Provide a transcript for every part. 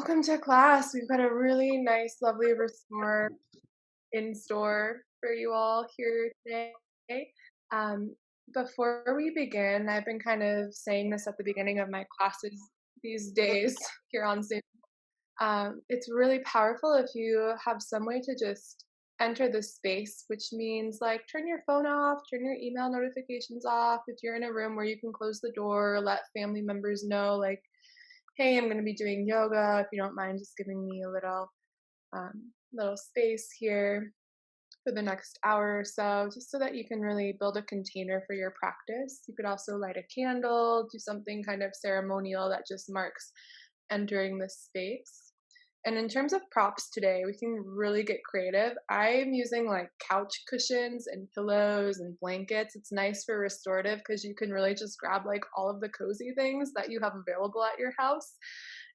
Welcome to class. We've got a really nice, lovely restore in store for you all here today. Um, Before we begin, I've been kind of saying this at the beginning of my classes these days here on Zoom. It's really powerful if you have some way to just enter the space, which means like turn your phone off, turn your email notifications off. If you're in a room where you can close the door, let family members know, like, hey, I'm going to be doing yoga. If you don't mind just giving me a little space here for the next hour or so, just so that you can really build a container for your practice. You could also light a candle, do something kind of ceremonial that just marks entering this space. And in terms of props today, we can really get creative. I'm using like couch cushions and pillows and blankets. It's nice for restorative because you can really just grab like all of the cozy things that you have available at your house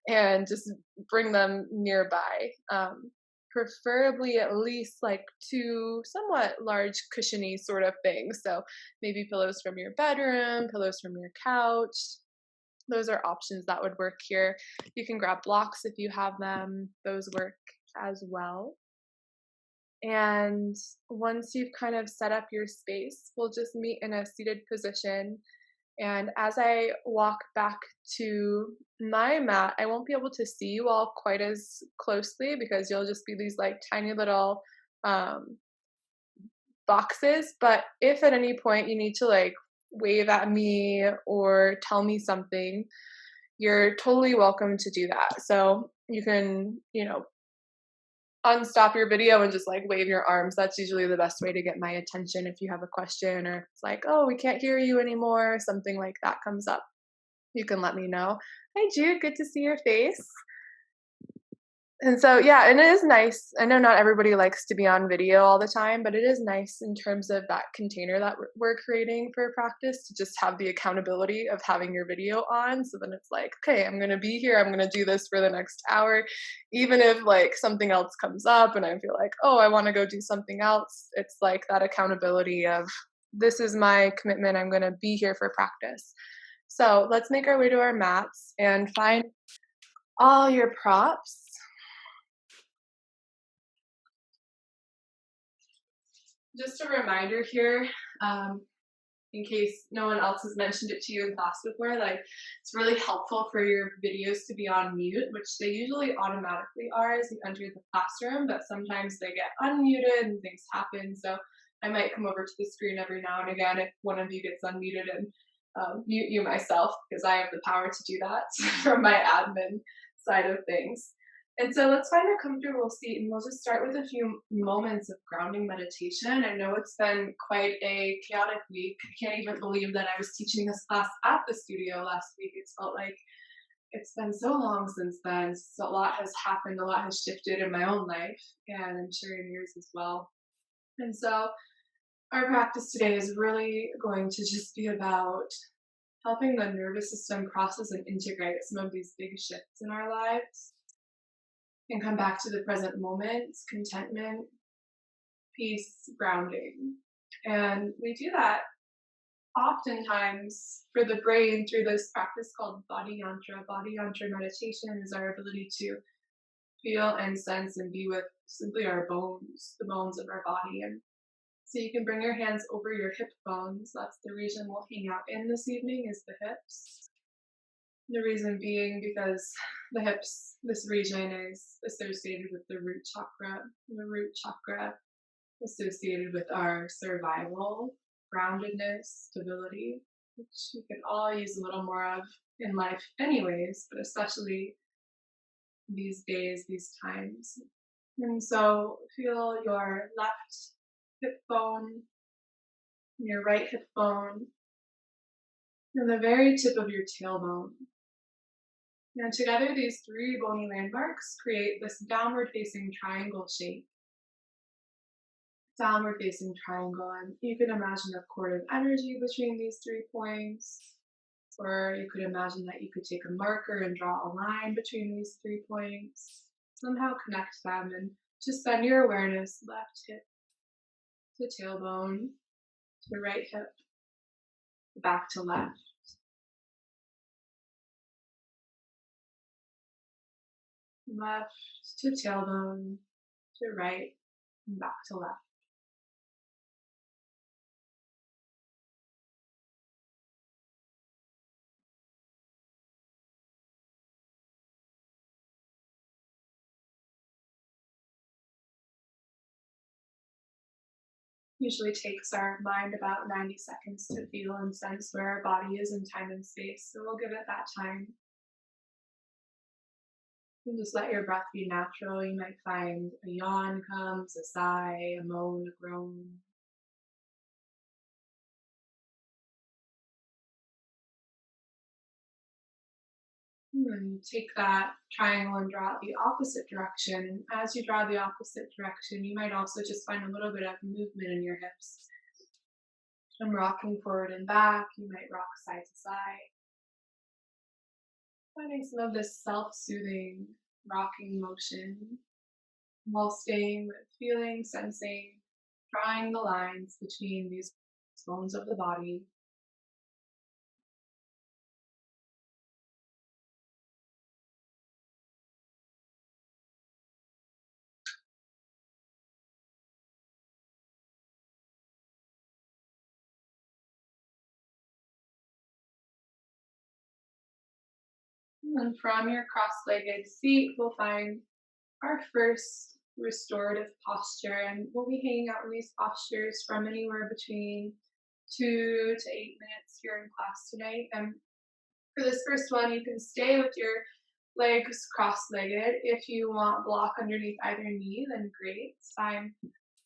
and just bring them nearby. Preferably at least like two somewhat large cushiony sort of things. So maybe pillows from your bedroom, pillows from your couch. Those are options that would work here. You can grab blocks if you have them, those work as well. And once you've kind of set up your space, we'll just meet in a seated position. And as I walk back to my mat, I won't be able to see you all quite as closely because you'll just be these like tiny little um, boxes. But if at any point you need to like wave at me or tell me something, you're totally welcome to do that. So you can, unstop your video and just like wave your arms. That's usually the best way to get my attention if you have a question or it's like, oh, we can't hear you anymore, something like that comes up. You can let me know. Hi, Jude. Good to see your face. And so, yeah, and it is nice. I know not everybody likes to be on video all the time, but it is nice in terms of that container that we're creating for practice to just have the accountability of having your video on. So then it's like, okay, I'm going to be here. I'm going to do this for the next hour. Even if like something else comes up and I feel like, oh, I want to go do something else, it's like that accountability of this is my commitment. I'm going to be here for practice. So let's make our way to our mats and find all your props. Just a reminder here, in case no one else has mentioned it to you in class before, like it's really helpful for your videos to be on mute, which they usually automatically are as you enter the classroom, but sometimes they get unmuted and things happen. So I might come over to the screen every now and again if one of you gets unmuted and mute you myself because I have the power to do that from my admin side of things. And so let's find a comfortable seat and we'll just start with a few moments of grounding meditation. I know it's been quite a chaotic week. I can't even believe that I was teaching this class at the studio last week. It's felt like it's been so long since then. So a lot has happened, a lot has shifted in my own life, and I'm sure in yours as well. And so our practice today is really going to just be about helping the nervous system process and integrate some of these big shifts in our lives and come back to the present moment, contentment, peace, grounding. And we do that oftentimes for the brain through this practice called body yantra. Body yantra meditation is our ability to feel and sense and be with simply our bones, the bones of our body. And so you can bring your hands over your hip bones. That's the region we'll hang out in this evening, is the hips. The reason being because the hips, this region is associated with the root chakra. The root chakra associated with our survival, groundedness, stability, which we can all use a little more of in life anyways, but especially these days, these times. And so feel your left hip bone, your right hip bone, and the very tip of your tailbone. Now together, these three bony landmarks create this downward facing triangle shape. Downward facing triangle, and you can imagine a cord of energy between these 3 points, or you could imagine that you could take a marker and draw a line between these 3 points, somehow connect them, and just bend your awareness left hip to tailbone, to right hip, back to left. left to tailbone to right and back to left. Usually takes our mind about 90 seconds to feel and sense where our body is in time and space. So we'll give it that time. And just let your breath be natural. You might find a yawn comes, a sigh, a moan, a groan. And then take that triangle and draw it the opposite direction. And as you draw the opposite direction, you might also just find a little bit of movement in your hips. From rocking forward and back, you might rock side to side. Finding some of this self-soothing rocking motion while staying with feeling, sensing, drawing the lines between these bones of the body. And then from your cross-legged seat, we'll find our first restorative posture, and we'll be hanging out in these postures from anywhere between 2 to 8 minutes here in class tonight. And for this first one, you can stay with your legs cross-legged. If you want block underneath either knee, then great. Find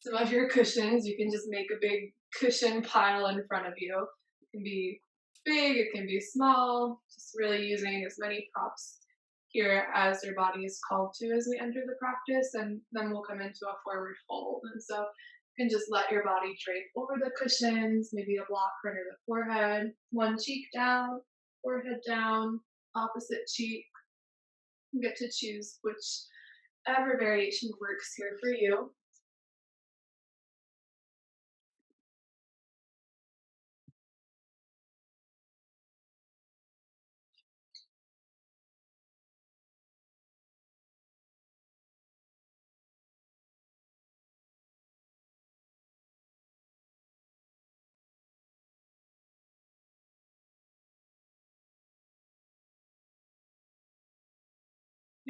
some of your cushions. You can just make a big cushion pile in front of you. It can be big, it can be small, just really using as many props here as your body is called to as we enter the practice, and then we'll come into a forward fold. And so you can just let your body drape over the cushions, maybe a block under the forehead, one cheek down, forehead down, opposite cheek. You get to choose whichever variation works here for you.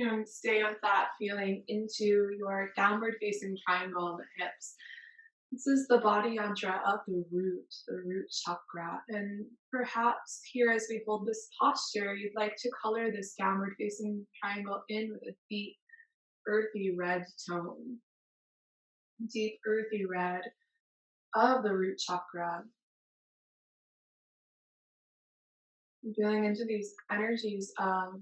And stay with that feeling into your downward facing triangle in the hips. This is the body yantra of the root chakra. And perhaps here, as we hold this posture, you'd like to color this downward facing triangle in with a deep, earthy red tone. Deep, earthy red of the root chakra. Feeling into these energies of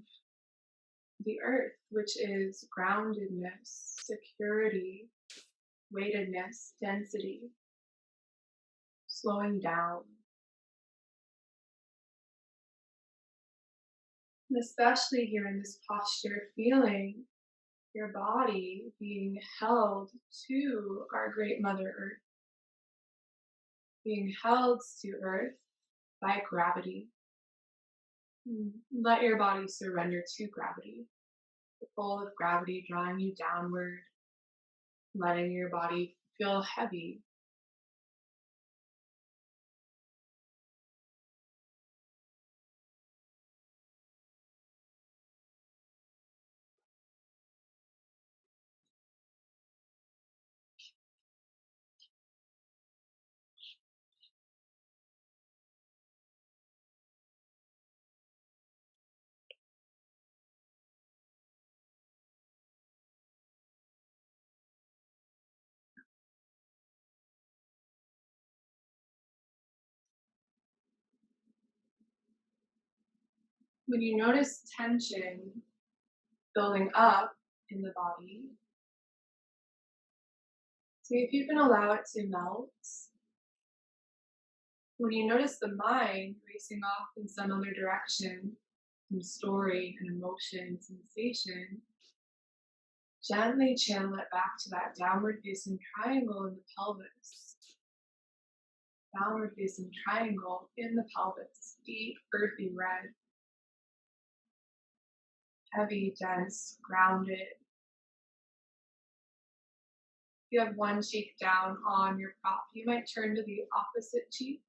the earth, which is groundedness, security, weightedness, density, slowing down. And especially here in this posture, feeling your body being held to our great Mother Earth, being held to Earth by gravity. Let your body surrender to gravity, the pull of gravity drawing you downward, letting your body feel heavy. When you notice tension building up in the body, see if you can allow it to melt. When you notice the mind racing off in some other direction, some story, an emotion, sensation, gently channel it back to that downward facing triangle in the pelvis. Downward facing triangle in the pelvis, deep, earthy red. heavy, dense, grounded. If you have one cheek down on your prop, you might turn to the opposite cheek.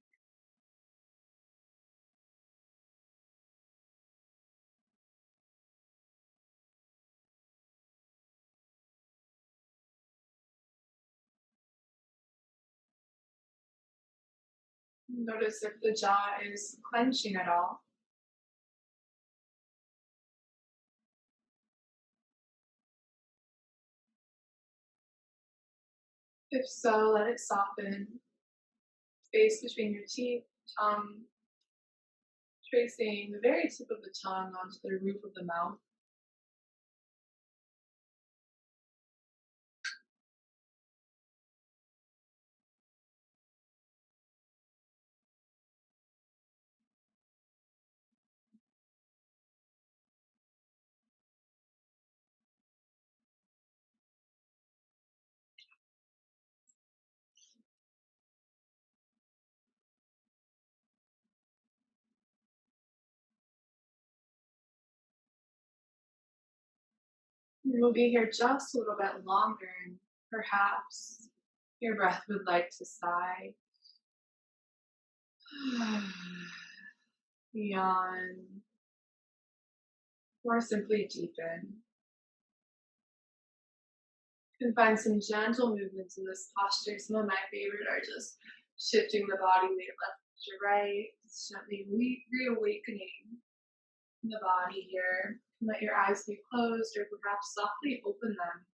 Notice if the jaw is clenching at all. If so, let it soften. Space between your teeth, tongue, tracing the very tip of the tongue onto the roof of the mouth. We'll be here just a little bit longer, and perhaps your breath would like to sigh. Yawn, or simply deepen. You can find some gentle movements in this posture. Some of my favorite are just shifting the body weight left to right, gently reawakening the body here. Let your eyes be closed or perhaps softly open them.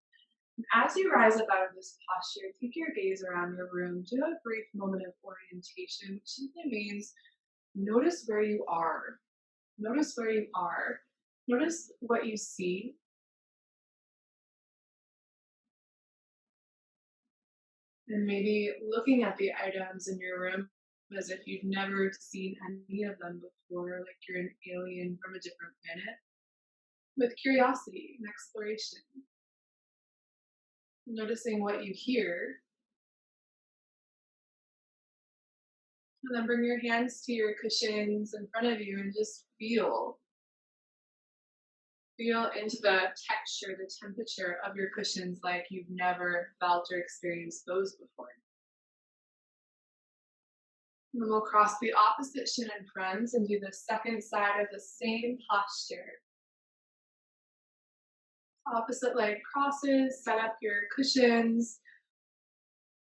And as you rise up out of this posture, take your gaze around your room. Do a brief moment of orientation, which simply means notice where you are. Notice where you are. Notice what you see. And maybe looking at the items in your room as if you've never seen any of them before, like you're an alien from a different planet, with curiosity and exploration. Noticing what you hear, and then bring your hands to your cushions in front of you and just feel. Feel into the texture, the temperature of your cushions like you've never felt or experienced those before. And then we'll cross the opposite shin in front and do the second side of the same posture. Opposite leg crosses, set up your cushions,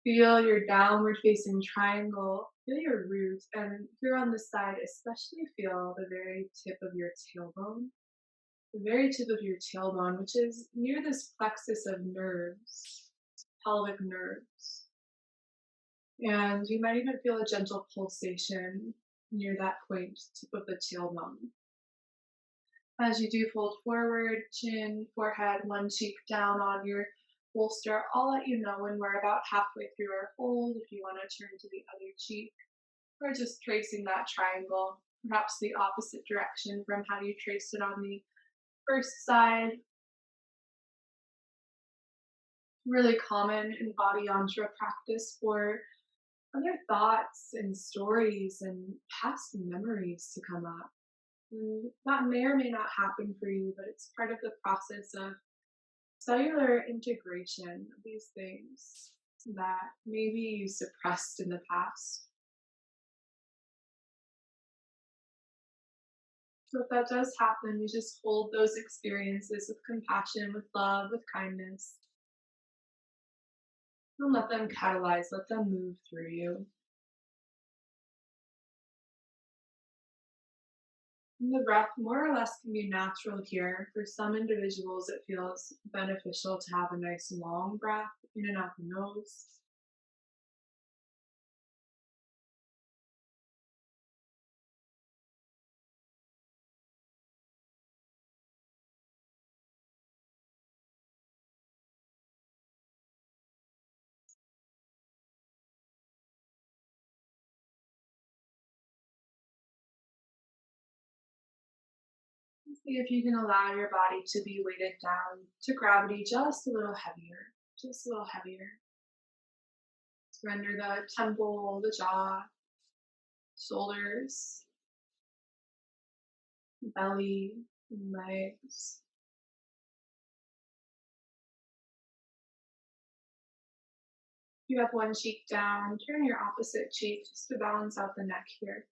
feel your downward facing triangle, feel your root, and here on the side, especially feel the very tip of your tailbone. The very tip of your tailbone, which is near this plexus of nerves, pelvic nerves. And you might even feel a gentle pulsation near that point, tip of the tailbone. As you do fold forward, chin, forehead, one cheek down on your bolster, I'll let you know when we're about halfway through our fold if you want to turn to the other cheek, or just tracing that triangle, perhaps the opposite direction from how you traced it on the first side. Really common in body yantra practice for other thoughts and stories and past memories to come up. That may or may not happen for you, but it's part of the process of cellular integration of these things that maybe you suppressed in the past. So if that does happen, you just hold those experiences with compassion, with love, with kindness. Don't let them catalyze, let them move through you. And the breath more or less can be natural here. For some individuals, it feels beneficial to have a nice long breath in and out the nose. See if you can allow your body to be weighted down to gravity just a little heavier, just a little heavier. Surrender the temple, the jaw, shoulders, belly. and legs. You have one cheek down, turn your opposite cheek just to balance out the neck here.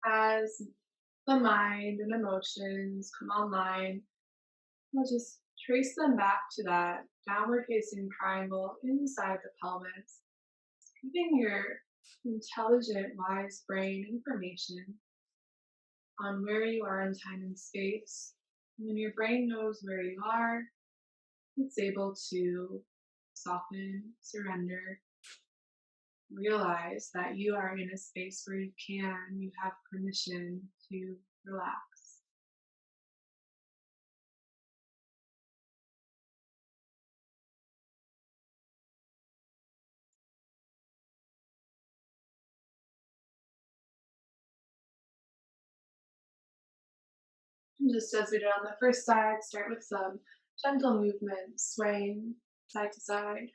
As the mind and emotions come online, we'll just trace them back to that downward facing triangle inside the pelvis, giving your intelligent, wise brain information on where you are in time and space. When your brain knows where you are, it's able to soften, surrender, realize that you are in a space where you have permission to relax. And just as we did on the first side, start with some gentle movements, swaying side to side.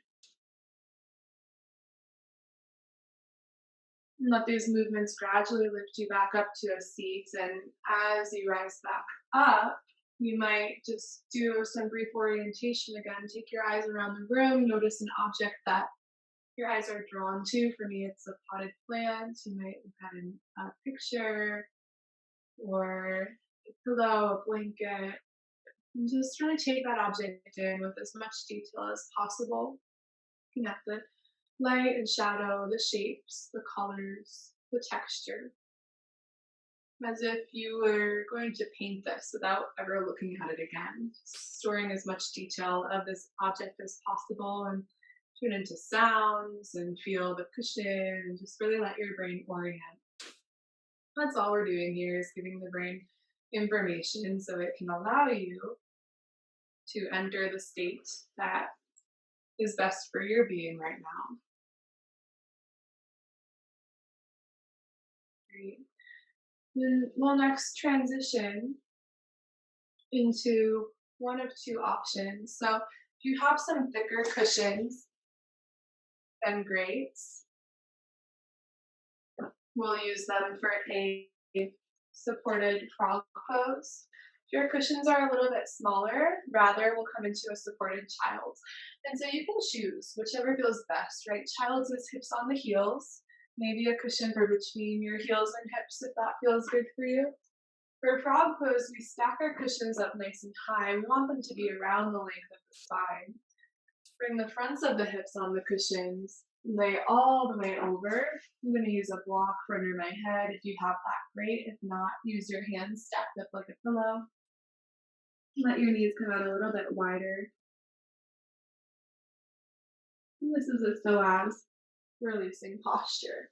And let these movements gradually lift you back up to a seat. And as you rise back up, you might just do some brief orientation again. Take your eyes around the room, notice an object that your eyes are drawn to. For me, it's a potted plant. You might look at a picture or a pillow, a blanket. And just try to take that object in with as much detail as possible. Looking at the light and shadow, the shapes, the colors, the texture, as if you were going to paint this without ever looking at it again, storing as much detail of this object as possible and tune into sounds and feel the cushion and just really let your brain orient. That's all we're doing here is giving the brain information so it can allow you to enter the state that is best for your being right now. Great. Then we'll next transition into one of two options. So if you have some thicker cushions, then great. We'll use them for a supported frog pose. If your cushions are a little bit smaller, rather we'll come into a supported child's. And so you can choose whichever feels best, right? Child's is hips on the heels, maybe a cushion for between your heels and hips if that feels good for you. For frog pose, we stack our cushions up nice and high. We want them to be around the length of the spine. Bring the fronts of the hips on the cushions, lay all the way over. I'm going to use a block for under my head. If you have that, great. If not, use your hands stacked up like a pillow. Let your knees come out a little bit wider. And this is a psoas releasing posture.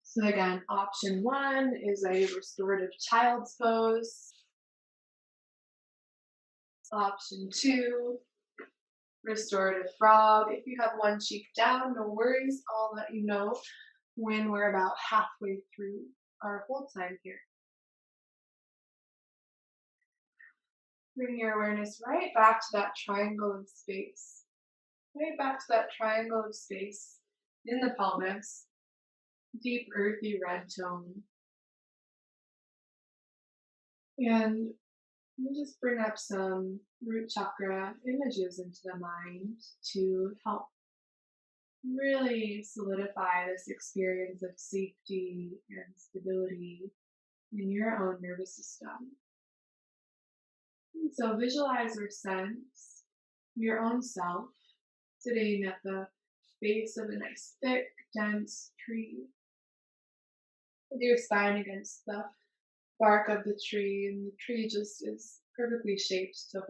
So again, option one is a restorative child's pose. Option two, restorative frog. If you have one cheek down, no worries. I'll let you know when we're about halfway through our hold time here. Bring your awareness right back to that triangle of space. Right back to that triangle of space in the pelvis. Deep earthy red tone. And we'll just bring up some root chakra images into the mind to help really solidify this experience of safety and stability in your own nervous system. And so visualize or sense your own self sitting at the base of a nice thick, dense tree with your spine against the bark of the tree, and the tree just is perfectly shaped to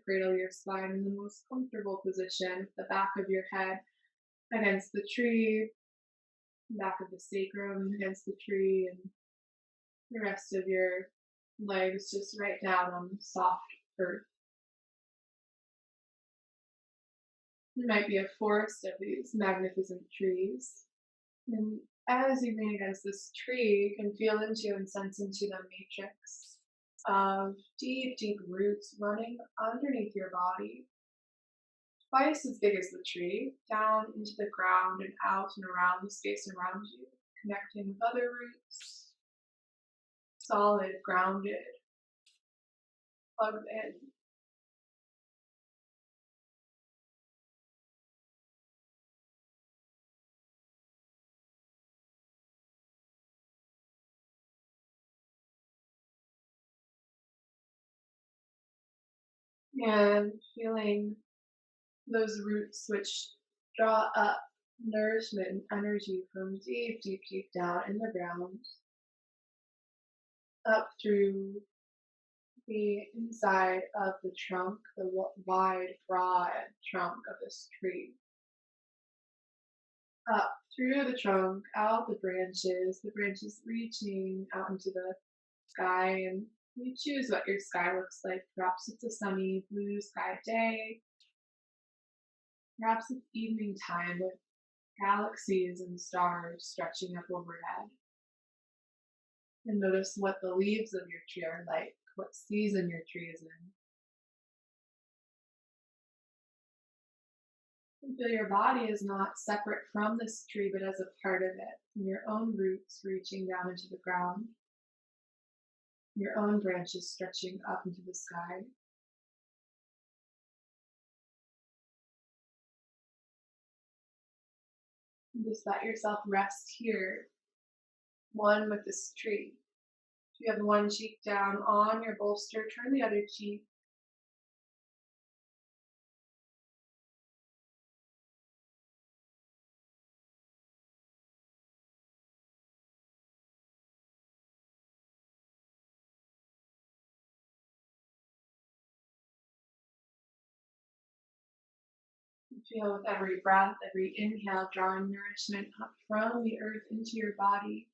cradle your spine in the most comfortable position, with the back of your head against the tree, back of the sacrum against the tree, and the rest of your legs just right down on soft earth. There might be a forest of these magnificent trees. And as you lean against this tree, you can feel into and sense into the matrix of deep, deep roots running underneath your body, twice as big as the tree, down into the ground and out and around the space around you, connecting with other roots, solid, grounded, plugged in. And feeling those roots which draw up nourishment and energy from deep, deep, deep down in the ground, up through the inside of the trunk, the wide, broad trunk of this tree, up through the trunk, out the branches reaching out into the sky, and you choose what your sky looks like. Perhaps it's a sunny blue sky day, perhaps it's evening time with galaxies and stars stretching up overhead. And notice what the leaves of your tree are like, what season your tree is in. And feel your body is not separate from this tree, but as a part of it, and your own roots reaching down into the ground, your own branches stretching up into the sky. And just let yourself rest here, one with this tree. If you have one cheek down on your bolster, turn the other cheek. Feel with every breath, every inhale, drawing nourishment up from the earth into your body.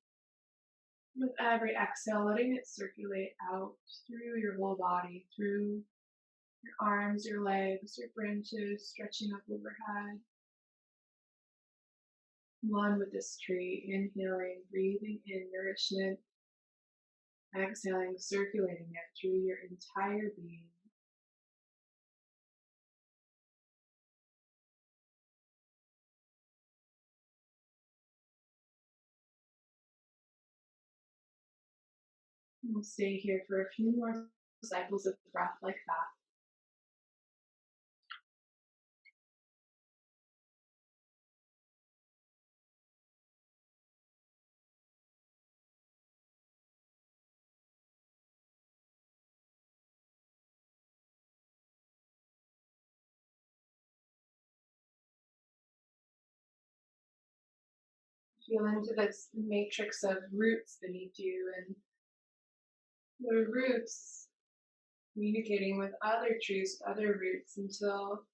With every exhale, letting it circulate out through your whole body, through your arms, your legs, your branches, stretching up overhead. One with this tree, inhaling, breathing in nourishment, exhaling, circulating it through your entire being. And we'll stay here for a few more cycles of breath like that. Feel into this matrix of roots beneath you, and the roots communicating with other trees, other roots, until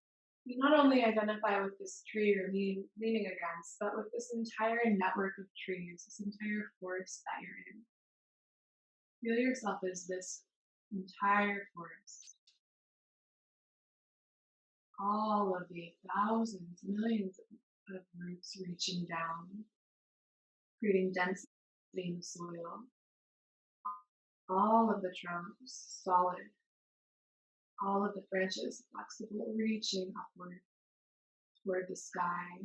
you not only identify with this tree you're leaning against, but with this entire network of trees, this entire forest that you're in. Feel yourself as this entire forest. All of the thousands, millions of roots reaching down, creating density in the soil. All of the trunks solid, all of the branches flexible, reaching upward toward the sky.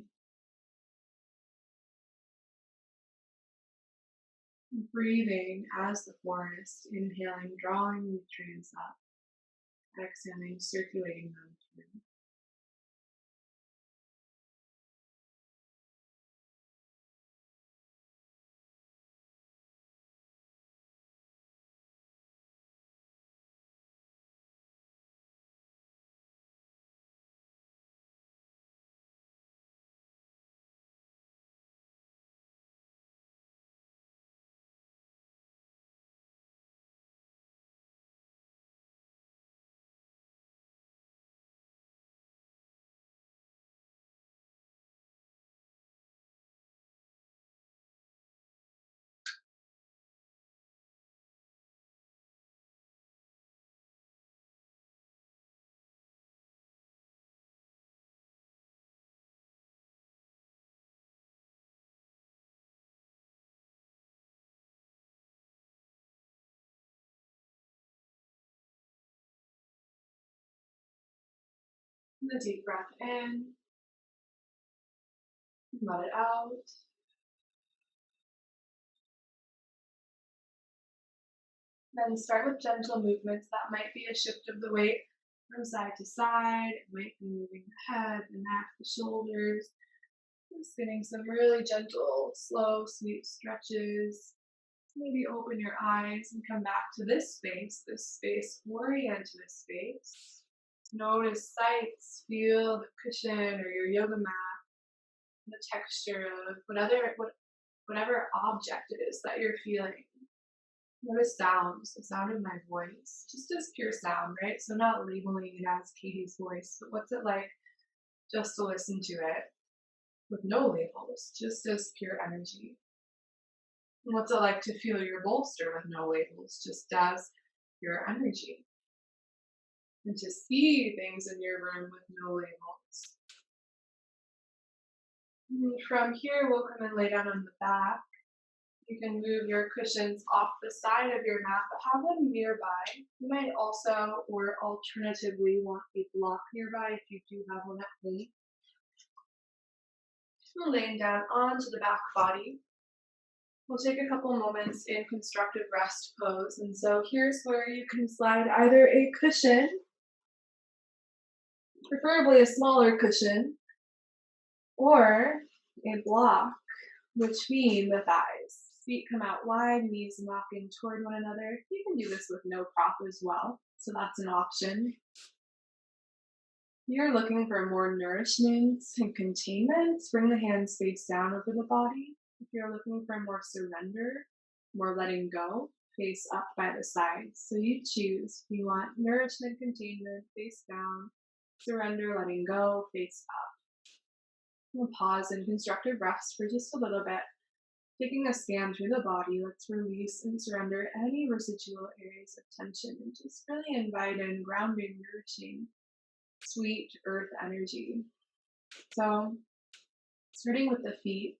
Breathing as the forest, inhaling, drawing nutrients up, exhaling, circulating them through. And a deep breath in, let it out. Then start with gentle movements. That might be a shift of the weight from side to side. It might be moving the head, the neck, the shoulders. Just getting some really gentle, slow, sweet stretches. Maybe open your eyes and come back to this space, orient to this space. Notice sights, feel the cushion or your yoga mat, the texture of whatever object it is that you're feeling. Notice sounds, the sound of my voice, just as pure sound, right? So not labeling it as Katie's voice, but what's it like just to listen to it with no labels, just as pure energy? And what's it like to feel your bolster with no labels, just as pure energy? And to see things in your room with no labels. And from here, we'll come and lay down on the back. You can move your cushions off the side of your mat, but have them nearby. You might also, or alternatively, want a block nearby if you do have one at home. Laying down onto the back body. We'll take a couple moments in constructive rest pose. And so here's where you can slide either a cushion, preferably a smaller cushion, or a block between the thighs. Feet come out wide, knees knock in toward one another. You can do this with no prop as well, so that's an option. You're looking for more nourishment and containment, bring the hands face down over the body. If you're looking for more surrender, more letting go, face up by the sides. So you choose. If you want nourishment, containment, face down, surrender, letting go, face up. We'll pause in constructive rest for just a little bit. Taking a scan through the body, let's release and surrender any residual areas of tension and just really invite in grounding, nourishing, sweet earth energy. So, starting with the feet,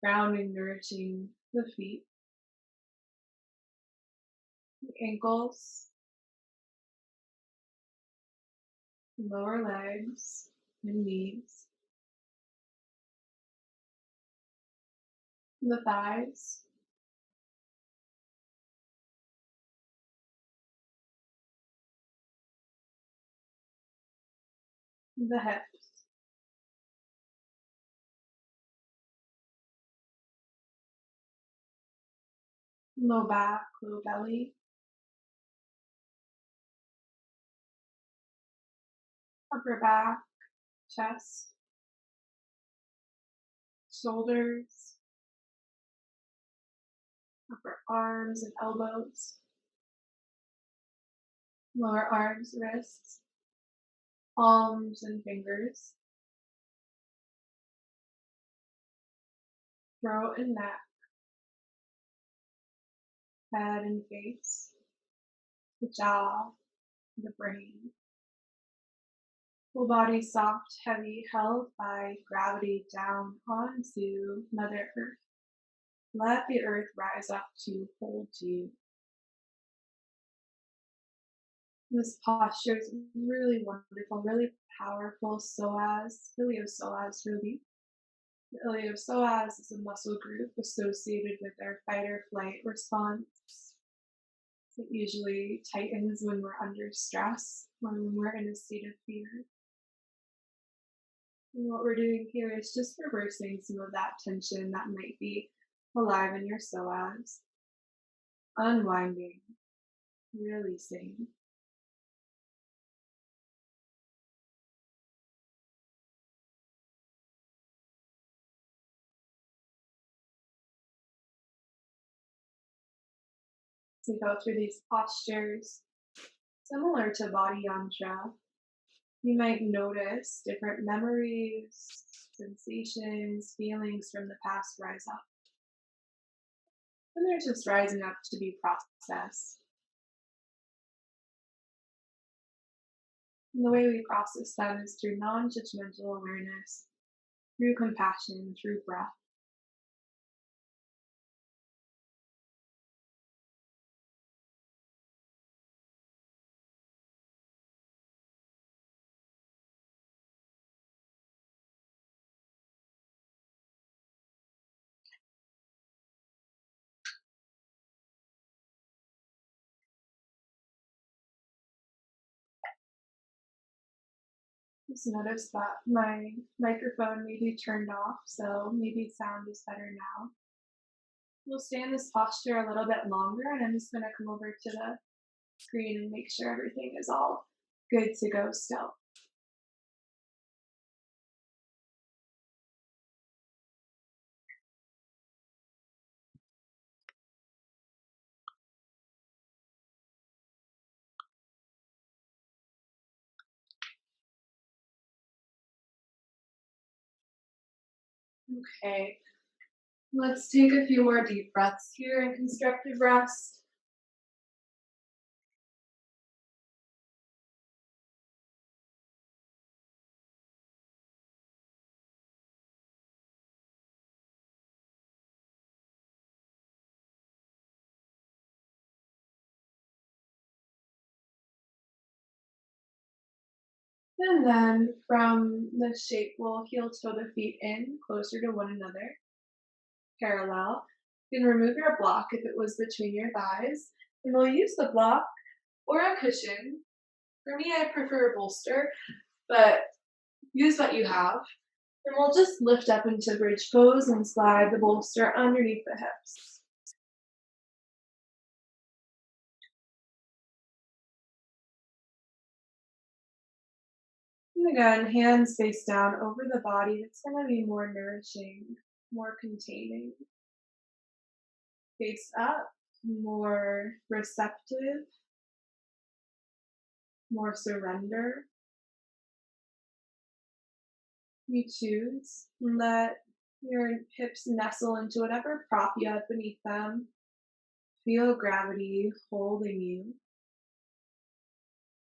grounding, nourishing the feet, the ankles, lower legs, and knees, the thighs, the hips, low back, low belly, upper back, chest, shoulders, upper arms and elbows, lower arms, wrists, palms and fingers, throat and neck, head and face, the jaw, the brain. Full body soft, heavy, held by gravity down onto Mother Earth. Let the earth rise up to hold you. This posture is really wonderful, really powerful psoas, iliopsoas release. The iliopsoas is a muscle group associated with our fight or flight response. It usually tightens when we're under stress, when we're in a state of fear. And what we're doing here is just reversing some of that tension that might be alive in your psoas. Unwinding, releasing. To go through these postures, similar to body yantra, you might notice different memories, sensations, feelings from the past rise up. And they're just rising up to be processed. And the way we process them is through non-judgmental awareness, through compassion, through breath. Just noticed that my microphone may be turned off, so maybe sound is better now. We'll stay in this posture a little bit longer, and I'm just going to come over to the screen and make sure everything is all good to go still. Okay, let's take a few more deep breaths here in constructive rest. And then from this shape, we'll heel toe the feet in closer to one another, parallel. You can remove your block if it was between your thighs, and we'll use the block or a cushion. For me, I prefer a bolster, but use what you have. And we'll just lift up into bridge pose and slide the bolster underneath the hips. And again, hands face down over the body. It's going to be more nourishing, more containing. Face up, more receptive, more surrender. You choose. Let your hips nestle into whatever prop you have beneath them. Feel gravity holding you.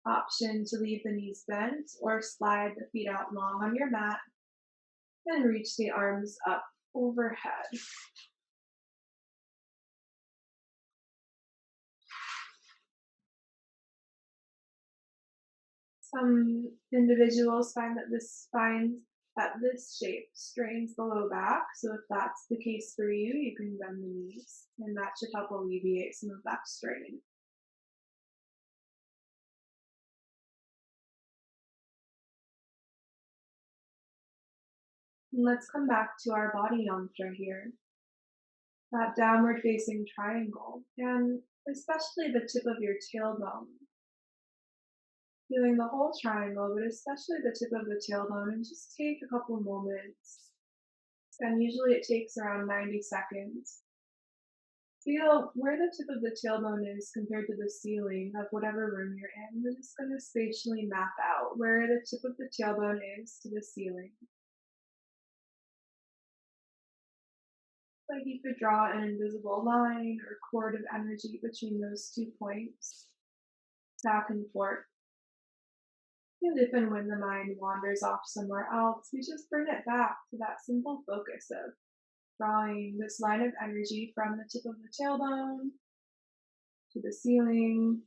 Option to leave the knees bent or slide the feet out long on your mat and reach the arms up overhead. Some individuals find that this shape strains the low back, so if that's the case for you, you can bend the knees, and that should help alleviate some of that strain. And let's come back to our body yantra here, that downward facing triangle, and especially the tip of your tailbone. Feeling the whole triangle, but especially the tip of the tailbone, and just take a couple moments. And usually it takes around 90 seconds. Feel where the tip of the tailbone is compared to the ceiling of whatever room you're in. We're just going to spatially map out where the tip of the tailbone is to the ceiling. Like you could draw an invisible line or cord of energy between those 2 points, back and forth. And if and when the mind wanders off somewhere else, we just bring it back to that simple focus of drawing this line of energy from the tip of the tailbone to the ceiling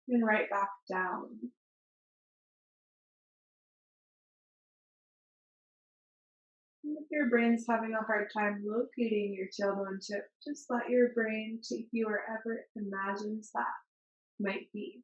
and right back down. And if your brain's having a hard time locating your tailbone tip, just let your brain take you wherever it imagines that might be.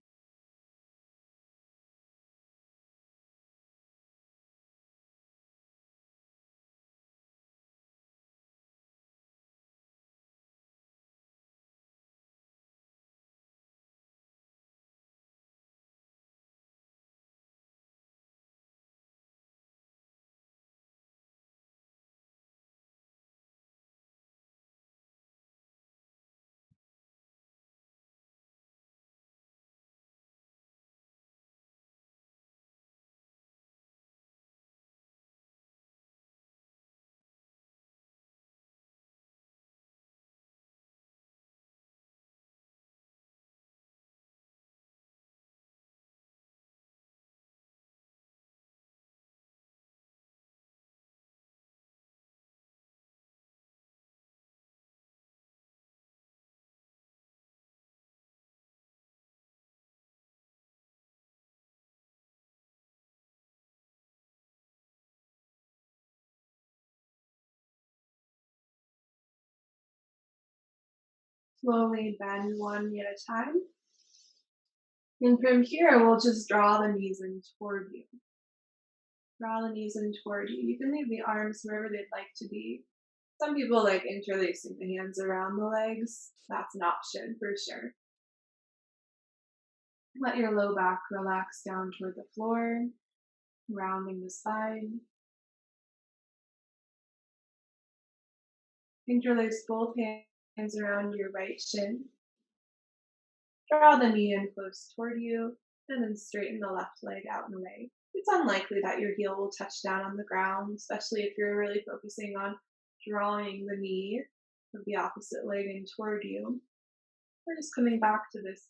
Slowly bend one knee at a time. And from here, we'll just draw the knees in toward you. Draw the knees in toward you. You can leave the arms wherever they'd like to be. Some people like interlacing the hands around the legs. That's an option for sure. Let your low back relax down toward the floor, rounding the spine. Interlace both hands around your right shin. Draw the knee in close toward you, and then straighten the left leg out and away. It's unlikely that your heel will touch down on the ground, especially if you're really focusing on drawing the knee of the opposite leg in toward you. We're just coming back to this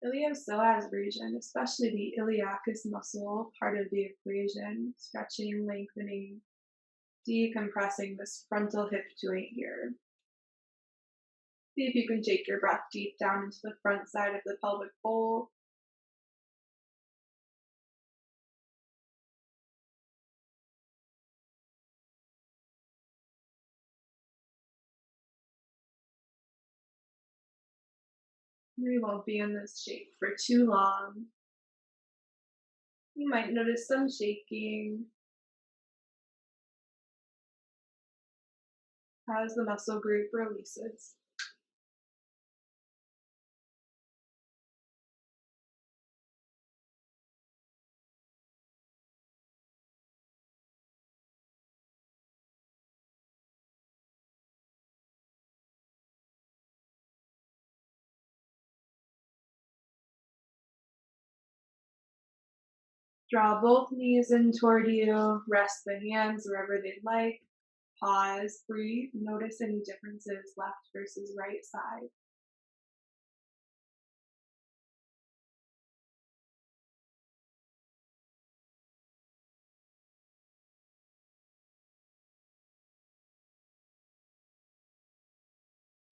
iliopsoas region, especially the iliacus muscle part of the equation, stretching, lengthening, decompressing this frontal hip joint here. See if you can take your breath deep down into the front side of the pelvic bowl. We won't be in this shape for too long. You might notice some shaking as the muscle group releases. Draw both knees in toward you, rest the hands wherever they'd like. Pause, breathe, notice any differences left versus right side.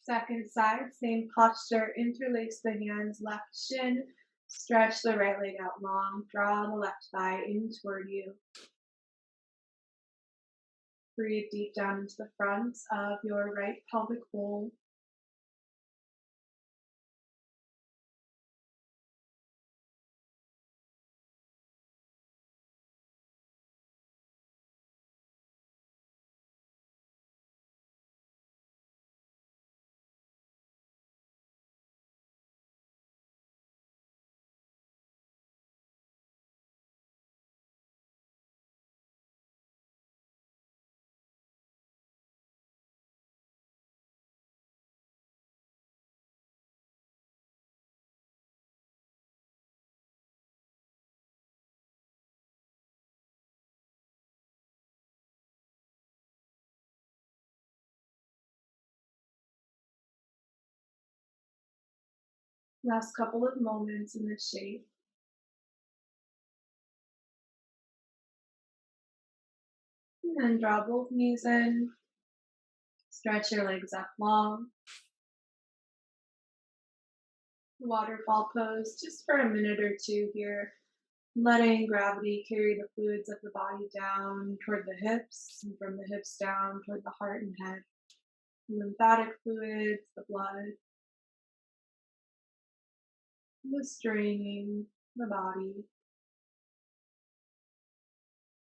Second side, same posture, interlace the hands, left shin, stretch the right leg out long, draw the left thigh in toward you. Breathe deep down into the front of your right pelvic bowl. Last couple of moments in this shape. And then draw both knees in. Stretch your legs up long. Waterfall pose just for a minute or two here. Letting gravity carry the fluids of the body down toward the hips, and from the hips down toward the heart and head. Lymphatic fluids, the blood, just draining the body.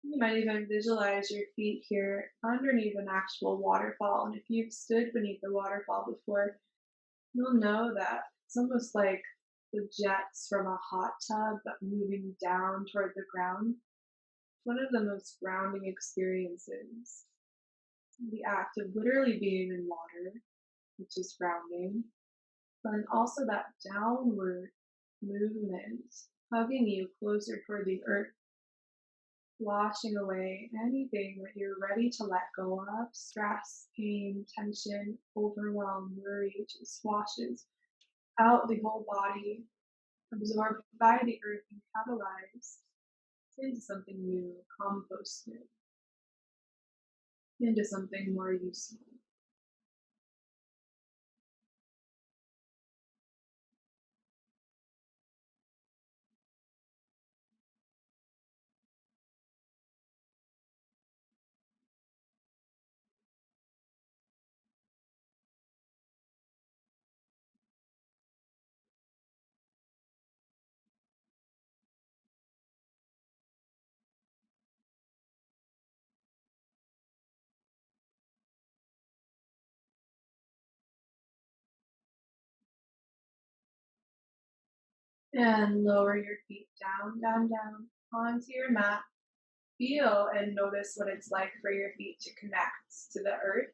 You might even visualize your feet here underneath an actual waterfall. And if you've stood beneath the waterfall before, you'll know that it's almost like the jets from a hot tub, but moving down toward the ground. One of the most grounding experiences, the act of literally being in water, which is grounding, but then also that downward movement, hugging you closer toward the earth, washing away anything that you're ready to let go of, stress, pain, tension, overwhelm, worry, just washes out the whole body, absorbed by the earth and catalyzed into something new, composted, into something more useful. And lower your feet down, down, down onto your mat. Feel and notice what it's like for your feet to connect to the earth.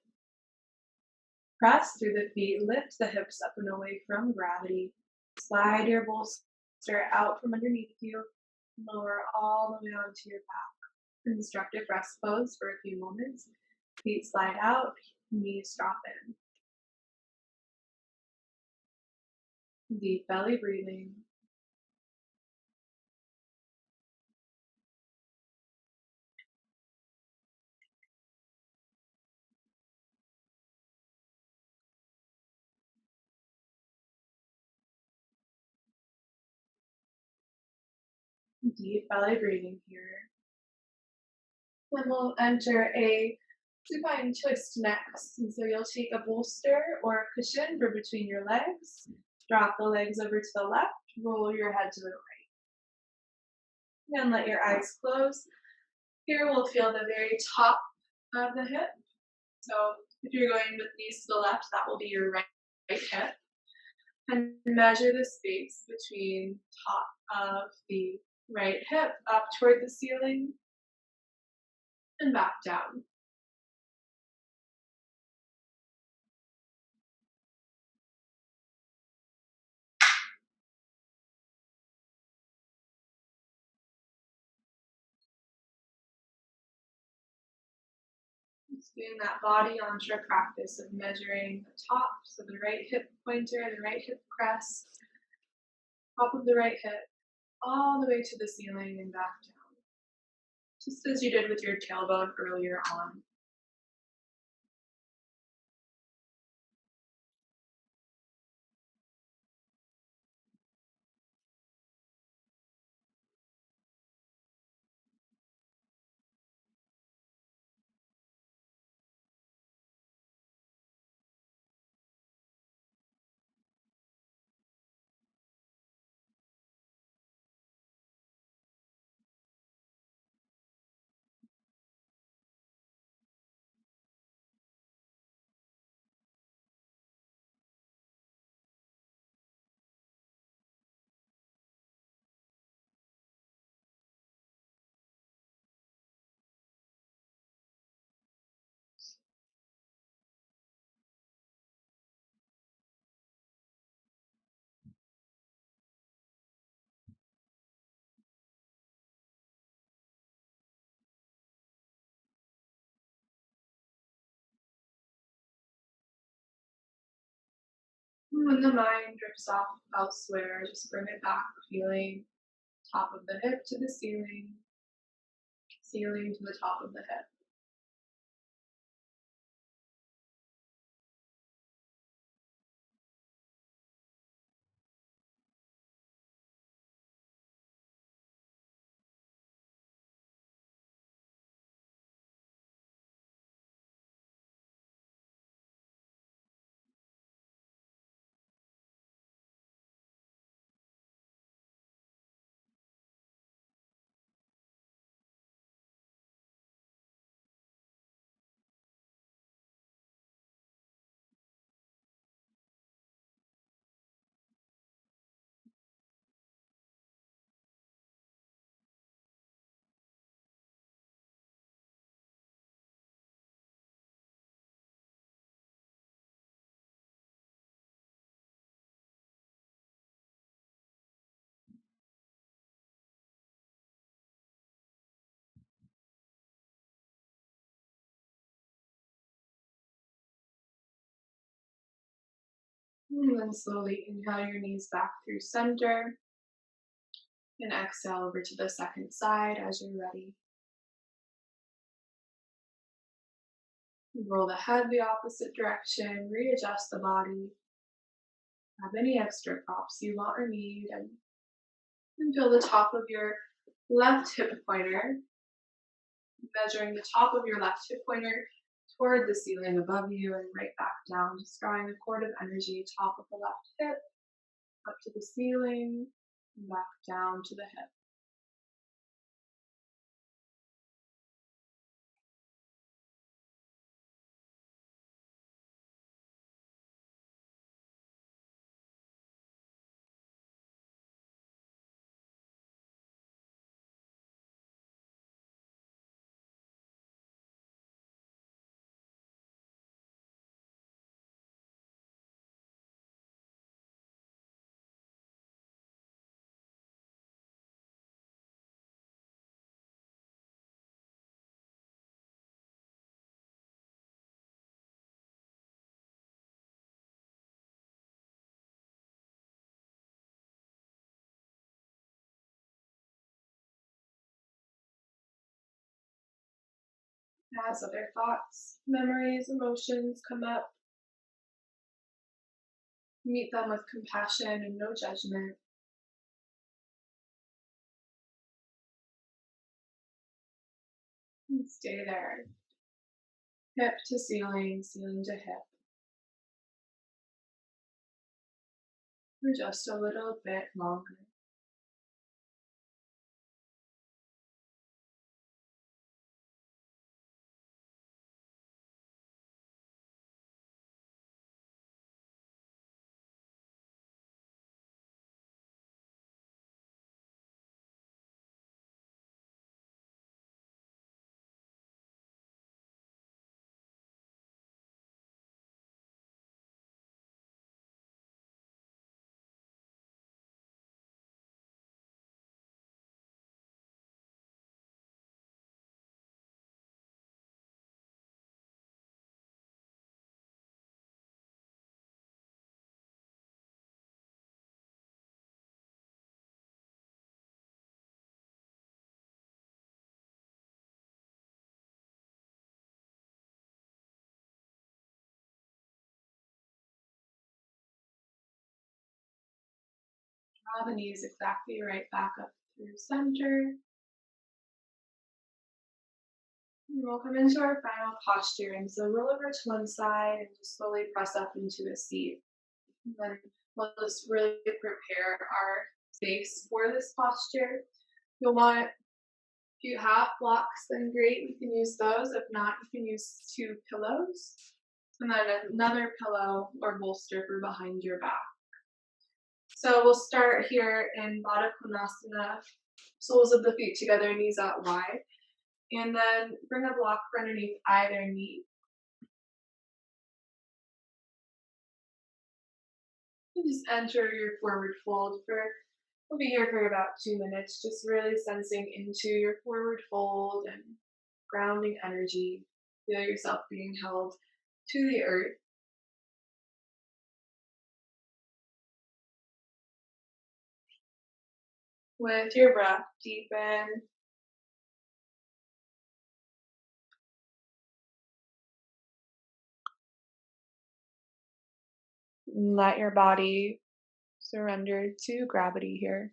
Press through the feet, lift the hips up and away from gravity. Slide your bolster out from underneath you. Lower all the way onto your back. Constructive rest pose for a few moments. Feet slide out, knees drop in. Deep belly breathing. Deep belly breathing here. Then we'll enter a supine twist next. And so you'll take a bolster or a cushion for between your legs. Drop the legs over to the left. Roll your head to the right. And let your eyes close. Here we'll feel the very top of the hip. So if you're going with knees to the left, that will be your right hip. And measure the space between top of the right hip up toward the ceiling and back down. Just doing that body yantra practice of measuring the tops of the right hip pointer, the right hip crest, top of the right hip, all the way to the ceiling and back down. Just as you did with your tailbone earlier on. When the mind drifts off elsewhere, just bring it back, feeling top of the hip to the ceiling, ceiling to the top of the hip. And then slowly inhale your knees back through center and exhale over to the second side as you're ready. Roll the head the opposite direction, readjust the body, have any extra props you want or need, and feel the top of your left hip pointer, measuring the top of your left hip pointer toward the ceiling above you and right back down, just drawing a cord of energy, top of the left hip, up to the ceiling, and back down to the hip. As other thoughts, memories, emotions come up, meet them with compassion and no judgment, and stay there. Hip to ceiling, ceiling to hip, for just a little bit longer. Draw the knees exactly right back up through center. And we'll come into our final posture. And so roll over to one side and just slowly press up into a seat. And then we'll just really prepare our space for this posture. You'll want, if you have blocks, then great, you can use those. If not, you can use two pillows and then another pillow or bolster for behind your back. So we'll start here in Baddha Konasana, soles of the feet together, knees out wide. And then bring a block for underneath either knee. And just enter your forward fold for, we'll be here for about 2 minutes, just really sensing into your forward fold and grounding energy. Feel yourself being held to the earth. With your breath, deepen. Let your body surrender to gravity here.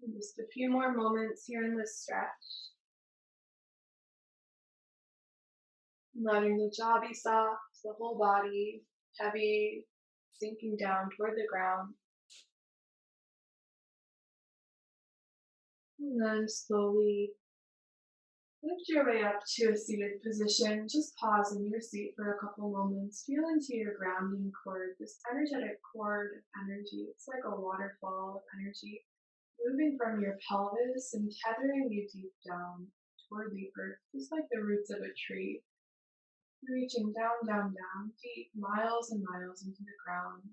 And just a few more moments here in this stretch. Letting the jaw be soft, the whole body heavy, sinking down toward the ground. And then slowly lift your way up to a seated position. Just pause in your seat for a couple moments. Feel into your grounding cord, this energetic cord of energy. It's like a waterfall of energy moving from your pelvis and tethering you deep down toward the earth, just like the roots of a tree. Reaching down, down, down, deep, miles and miles into the ground.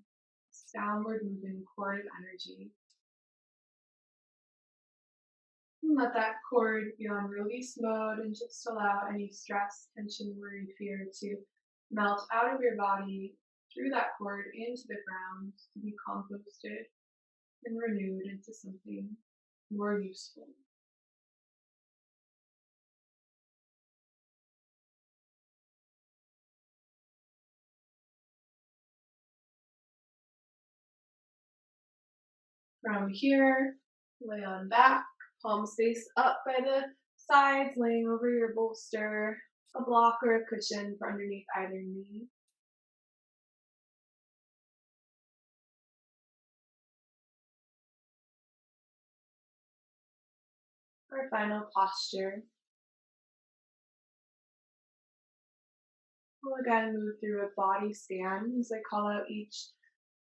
This downward moving cord of energy. And let that cord be on release mode and just allow any stress, tension, worry, fear to melt out of your body through that cord into the ground to be composted and renewed into something more useful. From here, lay on back, palms face up by the sides, laying over your bolster, a block or a cushion for underneath either knee. Our final posture. We'll again move through a body scan as I call out each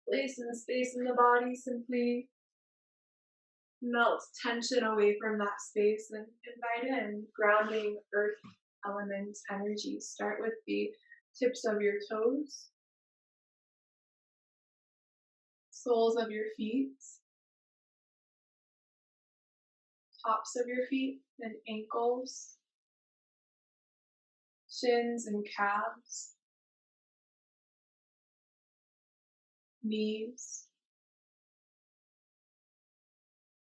place and space in the body simply Melt tension away from that space and invite in grounding earth element energy. Start with the tips of your toes, soles of your feet, tops of your feet and ankles, shins and calves, knees,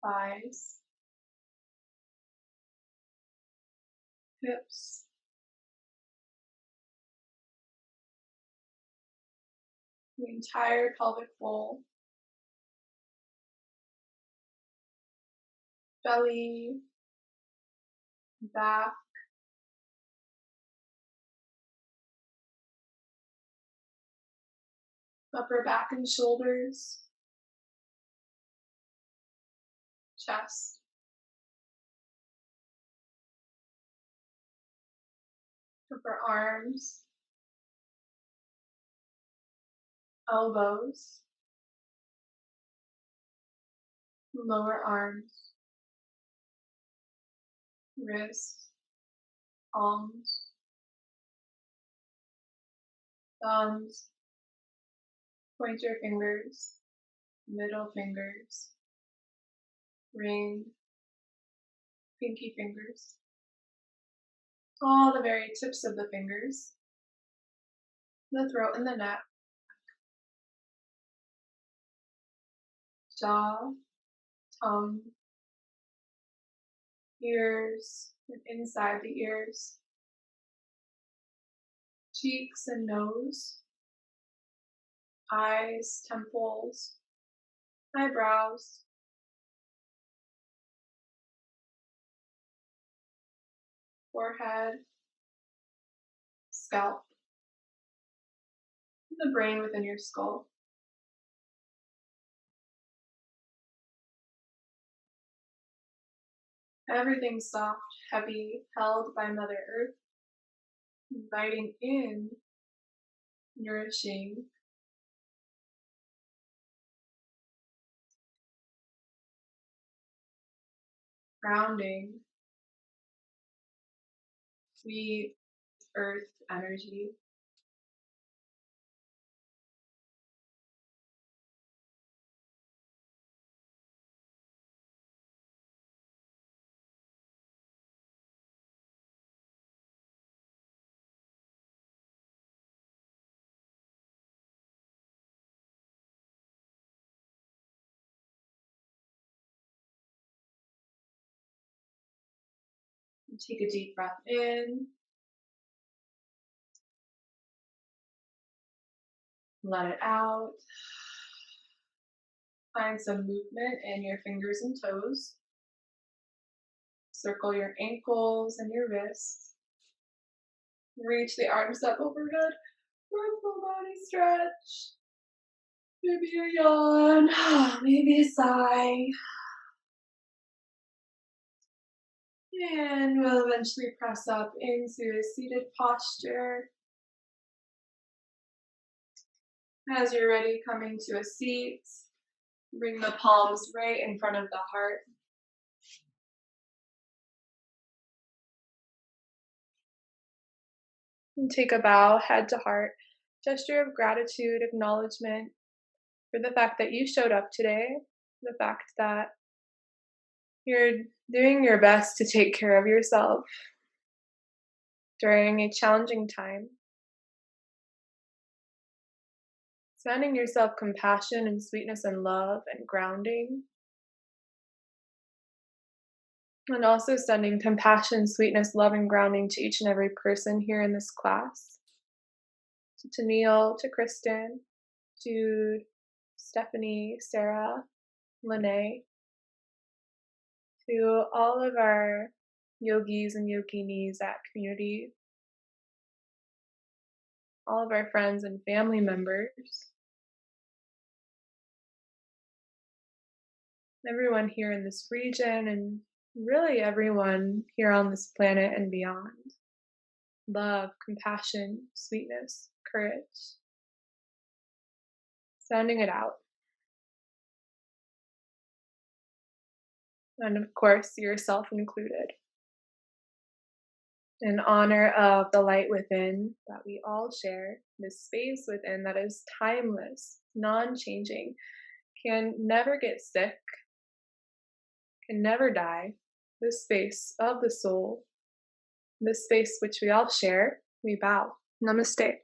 thighs, hips, the entire pelvic bowl, belly, back, upper back and shoulders, chest, upper arms, elbows, lower arms, wrists, palms, thumbs, pointer fingers, middle fingers, ring, pinky fingers, all the very tips of the fingers, the throat and the neck, jaw, tongue, ears, and inside the ears, cheeks and nose, eyes, temples, eyebrows, forehead, scalp, and the brain within your skull. Everything soft, heavy, held by Mother Earth, inviting in nourishing, grounding, sweet earth energy. Take a deep breath in, let it out. Find some movement in your fingers and toes. Circle your ankles and your wrists. Reach the arms up overhead for a full body stretch. Maybe a yawn, maybe a sigh. And we'll eventually press up into a seated posture. As you're ready, coming to a seat, bring the palms right in front of the heart. And take a bow, head to heart, gesture of gratitude, acknowledgement for the fact that you showed up today, the fact that you're doing your best to take care of yourself during a challenging time. Sending yourself compassion and sweetness and love and grounding. And also sending compassion, sweetness, love, and grounding to each and every person here in this class. To Tennille, to Kristen, Jude, Stephanie, Sarah, Lene, to all of our yogis and yoginis at community, all of our friends and family members, everyone here in this region, and really everyone here on this planet and beyond. Love, compassion, sweetness, courage. Sending it out. and of course, yourself included. In honor of the light within that we all share, this space within that is timeless, non changing, can never get sick, can never die, this space of the soul, this space which we all share, we bow. Namaste.